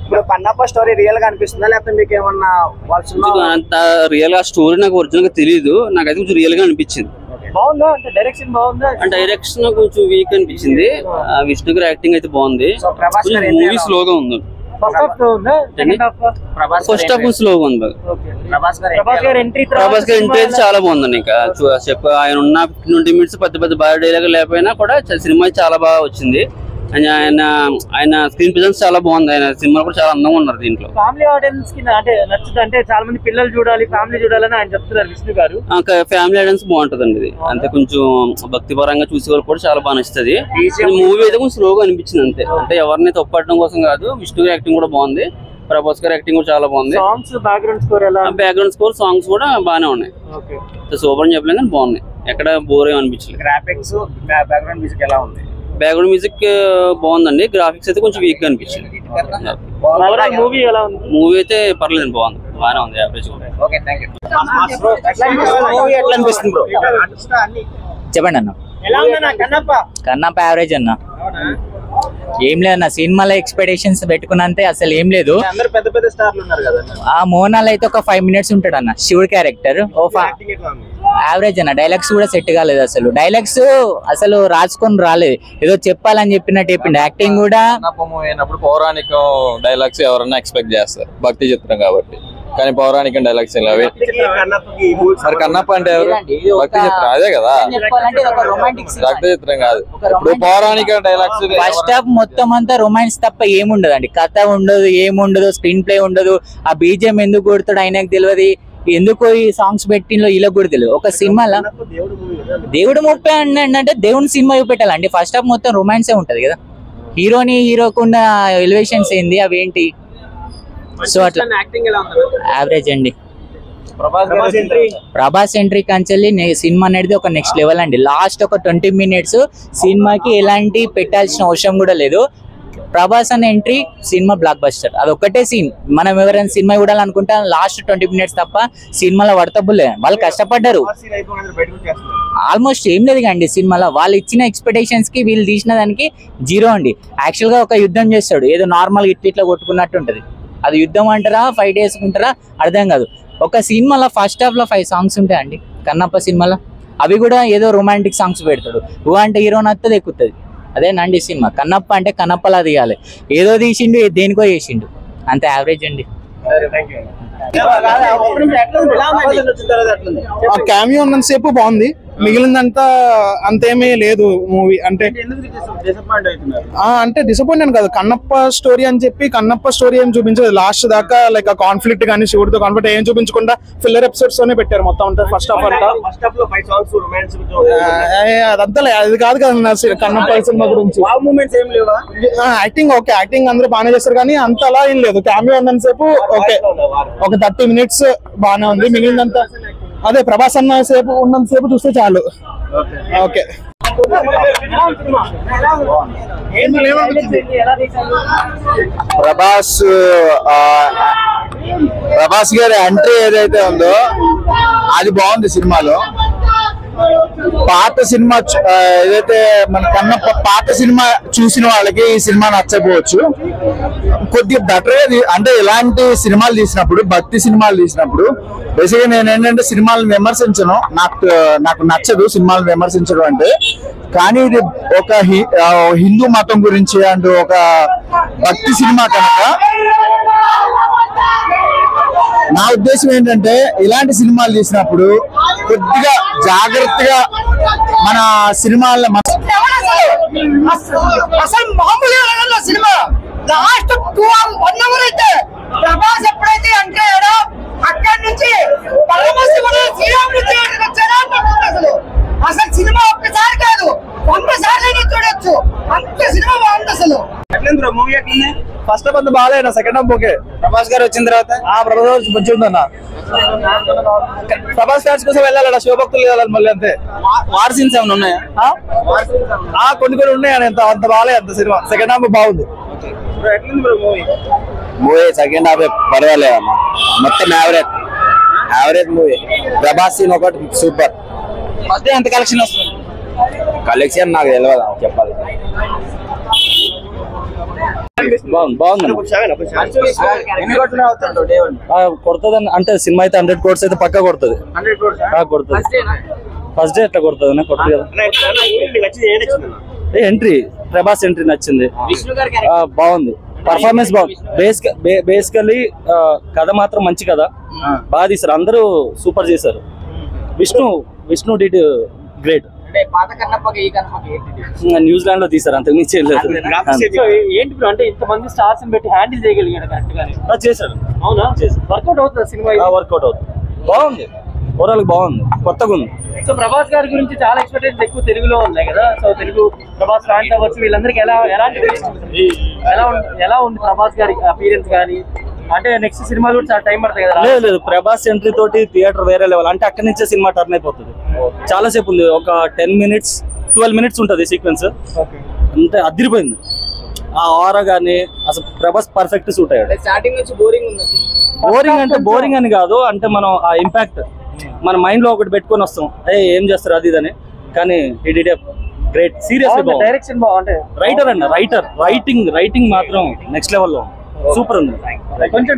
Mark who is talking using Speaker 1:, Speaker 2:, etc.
Speaker 1: ఇప్పుడు Kannappa story real గా అనిపిస్తుందా లేకపోతే మీకు ఏమన్నా
Speaker 2: అంత రియల్ గా స్టోరీ నాకు ఒరిజినల్ గా తెలియదు, నాకైతే కొంచెం రియల్ గా అనిపించింది.
Speaker 1: బాగుందా అంటే డైరెక్షన్ బాగుందా?
Speaker 2: డైరెక్షన్ కొంచెం వీక్ అనిపించింది. విష్ణు గారి యాక్టింగ్ అయితే బాగుంది. మూవీ స్లోగా ఉంది.
Speaker 1: ఫస్ట్ హాఫ్
Speaker 2: స్లోగా ఉంది.
Speaker 1: ప్రభాస్ గారి ఎంట్రీ
Speaker 2: అయితే చాలా బాగుందండి. ఇంకా ఆయన ఉన్న 20 minutes పెద్ద పెద్ద బాగా డైలాగ్ లేకపోయినా కూడా సినిమా చాలా బాగా వచ్చింది. ఆయన స్క్రీన్ ప్రెజెన్స్ చాలా బాగుంది. ఆయన సినిమా కూడా చాలా అందంగా ఉన్నారు దీంట్లో.
Speaker 1: ఫ్యామిలీ ఆడియన్స్ కి అంటే నచ్చుతుంది, అంటే చాలా మంది పిల్లలు చూడాలి, ఫ్యామిలీ చూడాలని ఆయన చెప్తున్నారు విష్ణు గారు.
Speaker 2: ఫ్యామిలీ ఆడియన్స్ బాగుంటదండి ఇది. అంతే కొంచెం భక్తి పరంగా చూసే వాళ్ళు కూడా చాలా బాగా నచ్చుతుంది. మూవీ అయితే కొంచెం స్లోగా అనిపించింది అంతే. అంటే ఎవరిని తప్పట్టడం కోసం కాదు, విష్ణు గారి యాక్టింగ్ కూడా బాగుంది, ప్రభాస్ గారి యాక్టింగ్ కూడా చాలా బాగుంది.
Speaker 1: సాంగ్స్ బ్యాక్గ్రౌండ్ స్కోర్
Speaker 2: సాంగ్స్ కూడా బాగానే ఉన్నాయి. సూపర్ అని చెప్పలేదు కానీ బాగున్నాయి, ఎక్కడ బోర్ ఏమి అనిపించలేదు.
Speaker 1: గ్రాఫిక్స్ బ్యాక్గ్రౌండ్ మ్యూజిక్ ఎలా ఉంది?
Speaker 2: బ్యాక్గ్రౌండ్ మ్యూజిక్ బాగుందండి. గ్రాఫిక్స్ అయితే కొంచెం వీక్ గా అనిపించింది.
Speaker 1: మూవీ ఎలా ఉంది?
Speaker 2: మూవీ అయితే పర్లేదు, బాగుంది, బాగానే ఉంది, యావరేజ్.
Speaker 3: చెప్పండి అన్న. కన్నప్ప యావరేజ్ అన్న. ఏం లేదన్న, సినిమాలో ఎక్స్పెక్టేషన్స్ పెట్టుకున్నంతే అసలు ఏం లేదు.
Speaker 1: పెద్ద పెద్ద స్టార్లు ఉన్నారు కదా.
Speaker 3: ఆ మోనాల్ అయితే ఒక 5 minutes ఉంటాడు అన్న, శివుడు క్యారెక్టర్. యావరేజ్ అన్న. డైలాగ్స్ కూడా సెట్ కాలేదు అసలు. డైలాగ్స్ అసలు రాసుకొని రాలేదు, ఏదో చెప్పాలని చెప్పినట్టు చెప్పిండు. యాక్టింగ్ కూడా
Speaker 4: పౌరాణిక డైలాగ్స్ ఎవరన్నా ఎక్స్పెక్ట్ చేస్తారు, భక్తి చిత్రం కాబట్టి. కానీ పౌరాణిక డైలాగ్స్ కన్నప్ప అంటే భక్తి చిత్రం అదే కదా, భక్తి చిత్రం కాదు. ఇప్పుడు పౌరాణిక డైలాగ్స్
Speaker 3: ఫస్ట్ హాఫ్ మొత్తం అంతా రొమాన్స్ తప్ప ఏముండదు అండి. కథ ఉండదు, ఏముండదు, స్క్రీన్ ప్లే ఉండదు. ఆ బీజిఎం ఎందుకు కొడుతాడు ఆయనకు తెలియదు, ఎందుకో ఈ సాంగ్స్ పెట్టినలో ఇలా కూడా తెలియదు. ఒక సినిమాలో దేవుడు ముప్పై అంటే దేవుని సినిమా చూపెట్టాలండి. ఫస్ట్ హాఫ్ మొత్తం రొమాన్సే ఉంటది కదా. హీరోకున్న ఎలివేషన్స్ ఏంది, అవేంటి? సో అట్లా యావరేజ్ అండి. ప్రభాస్ ఎంట్రీ కంచెల్లి సినిమా అనేది ఒక నెక్స్ట్ లెవెల్ అండి. లాస్ట్ ఒక 20 minutes సినిమాకి ఎలాంటి పెట్టాల్సిన అవసరం కూడా లేదు. ప్రభాస్ అనే ఎంట్రీ సినిమా బ్లాక్ బస్టర్. అది ఒక్కటే సీన్. మనం ఎవరైనా సినిమా చూడాలనుకుంటా లాస్ట్ 20 minutes తప్ప సినిమాలో వర్తబుల్లే. వాళ్ళు కష్టపడ్డారు, ఆల్మోస్ట్ ఏం లేదు అండి సినిమాలో. వాళ్ళు ఇచ్చిన ఎక్స్పెక్టేషన్స్ కి వీళ్ళు తీసిన దానికి 0 అండి. యాక్చువల్ గా ఒక యుద్ధం చేస్తాడు, ఏదో నార్మల్ ఇట్లా కొట్టుకున్నట్టు ఉంటది. అది యుద్ధం అంటారా, ఫైట్ చేసుకుంటారా అర్థం కాదు. ఒక సినిమాలో ఫస్ట్ హాఫ్ లో 5 songs ఉంటాయండి కన్నప్ప సినిమాలో. అవి కూడా ఏదో రొమాంటిక్ సాంగ్స్ పెడతాడు. అంటే హీరో నత్తది ఎక్కుతుంది. అదేనండి సినిమా. కన్నప్ప అంటే కన్నప్పలా తీయాలి, ఏదో తీసిండు దేనికో చేసిండు, అంత యావరేజ్ అండి.
Speaker 5: క్యామియో ఉన్నంతసేపు బాగుంది, మిగిలిందంతా అంతేమీ లేదు మూవీ. అంటే డిసప్పాయింట్ కాదు, కన్నప్ప స్టోరీ అని చెప్పి కన్నప్ప స్టోరీ ఏం చూపించలేదు లాస్ట్ దాకా. లైక్ ఆ కాన్ఫ్లిక్ట్ కానీ శివుడితో కాన్ఫ్లిక్ట్ ఏం చూపించకుండా ఫిల్లర్ ఎపిసోడ్స్ తోనే పెట్టారు మొత్తం అంతా. ఫస్ట్ హాఫ్ అంతా అదంతా అది కాదు కదా కన్నప్ప సినిమా గురించి. యాక్టింగ్ ఓకే, యాక్టింగ్ అందరూ బాగానే చేస్తారు కానీ అంత అలా ఏం లేదు. క్యామియో ఉన్నంతసేపు ఓకే, ఒక 30 minutes బాగానే ఉంది. మిగిలినంతా అదే ప్రభాస్ అన్న సేపు ఉన్నంతసేపు చూస్తే చాలు. ఓకే.
Speaker 6: ప్రభాస్ గారి ఎంట్రీ ఏదైతే ఉందో అది బాగుంది సినిమాలో. పాత సినిమా ఏదైతే మన కన్నప్ప పాత సినిమా చూసిన వాళ్ళకి ఈ సినిమా నచ్చకపోవచ్చు. కొద్దిగా బెటర్ అంటే ఇలాంటి సినిమాలు తీసినప్పుడు, భక్తి సినిమాలు తీసినప్పుడు బేసిక్గా నేను ఏంటంటే సినిమాలను విమర్శించను, నాకు నచ్చదు సినిమాలను విమర్శించడం అంటే. కానీ ఇది ఒక హిందూ మతం గురించి అంటూ ఒక భక్తి సినిమా కనుక నా ఉద్దేశం ఏంటంటే ఇలాంటి సినిమాలు తీసినప్పుడు కొద్దిగా జాగ్రత్తగా మన సినిమాల్లో
Speaker 7: అసలు మామూలుగా సినిమా లాస్ట్ 2 1 hour అయితే ప్రభాస్ ఎప్పుడైతే అంటే అక్కడి నుంచి పరమశివుడు శ్రీరాముడు వచ్చారా అసలు సినిమా ఒక్కసారి కాదు 100 సార్లు చూడొచ్చు, అంత సినిమా బాగుంది అసలు.
Speaker 1: మూవీ ఎట్లుంది? ఫస్ట్ హాఫ్ అంతా బాగాలేనా, సెకండ్ హాఫ్ ఓకే. ప్రభాస్ గారు వచ్చిన తర్వాత ప్రభాస్ మంచిగా ఉందన్న. ప్రభాస్ ఫ్యాన్స్ కోసం వెళ్ళాలట, శివభక్తులు వెళ్ళాలి మళ్ళీ అంతే. వార్ సీన్స్ ఏమైనా ఉన్నాయా? కొన్ని ఉన్నాయని, అంత బాగాలేదు అంత సినిమా. సెకండ్ హాఫ్ బాగుంది.
Speaker 6: మూవీ సెకండ్ హాఫ్ పర్వాలేదు అన్న, మొత్తం యావరేజ్ మూవీ. ప్రభాస్ సీన్ ఒకటి సూపర్.
Speaker 1: మధ్య ఎంత కలెక్షన్ వస్తుంది?
Speaker 6: కలెక్షన్ నాకు తెలియదు చెప్పాలి.
Speaker 8: బాగుంది కొడుతుంది అంటే సినిమా అయితే 100 crores అయితే పక్కా కొడుతుంది. ఫస్ట్ డే ఎట్లా కొడుతుంది కొడుతుంది కదా. ఎంట్రీ ప్రభాస్ ఎంట్రీ నచ్చింది, బాగుంది, పర్ఫార్మెన్స్ బాగుంది. బేసికల్లీ కథ మాత్రం మంచి కథ, బాగా తీసారు, అందరూ సూపర్ చేశారు. Vishnu did great. న్యూజిలాండ్ లో తీసారు, అంతకు మించి
Speaker 9: ఏంటి బ్రో అంటే ఇంతమంది స్టార్స్ పెట్టి హ్యాండిల్ చేయగలిగాడు కరెక్ట్ గానే
Speaker 8: చేశాడు.
Speaker 9: అవునా, వర్కౌట్ అవుతుంది సినిమా,
Speaker 8: వర్కౌట్ అవుతుంది, బాగుంది, ఓవరాల్ బాగుంది, కొత్తగా ఉంది.
Speaker 9: సో ప్రభాస్ గారి గురించి చాలా ఎక్స్పెక్టేషన్స్ ఎక్కువ తెలుగులో ఉన్నాయి కదా. సో తెలుగు ప్రభాస్ ఫ్యాన్స్ అవ్వచ్చు, వీళ్ళందరికీ ఎలా ఉంది ప్రభాస్ గారి అపీరెన్స్ కానీ, అంటే నెక్స్ట్ సినిమా కూడా చాలా టైం పడుతుంది కదా.
Speaker 8: లేదు ప్రభాస్ ఎంట్రీ తోటి థియేటర్ వేరే లెవెల్, అంటే అక్కడి నుంచే సినిమా టర్న్ అయిపోతుంది. చాలా సేపు ఉంది, ఒక 10 minutes 12 minutes ఉంటుంది సీక్వెన్స్, అంతే అదిరిపోయింది. ఆ ఆరా గానీ అసలు ప్రభాస్ పర్ఫెక్ట్ సూట్ అయ్యాడు.
Speaker 9: స్టార్టింగ్ నుంచి బోరింగ్ ఉంది.
Speaker 8: బోరింగ్ అంటే బోరింగ్ అని కాదు, అంటే మనం ఆ ఇంపాక్ట్ మన మైండ్ లో ఒకటి పెట్టుకొని వస్తాం, ఏం చేస్తారు అది ఇదని, కానీ he did a great, seriously బాగుంది.
Speaker 9: డైరెక్షన్ బాగుంటే
Speaker 8: రైటర్ రైటింగ్ మాత్రం నెక్స్ట్ లెవెల్ లో సూపర్ ఉంది.
Speaker 9: కొంచెం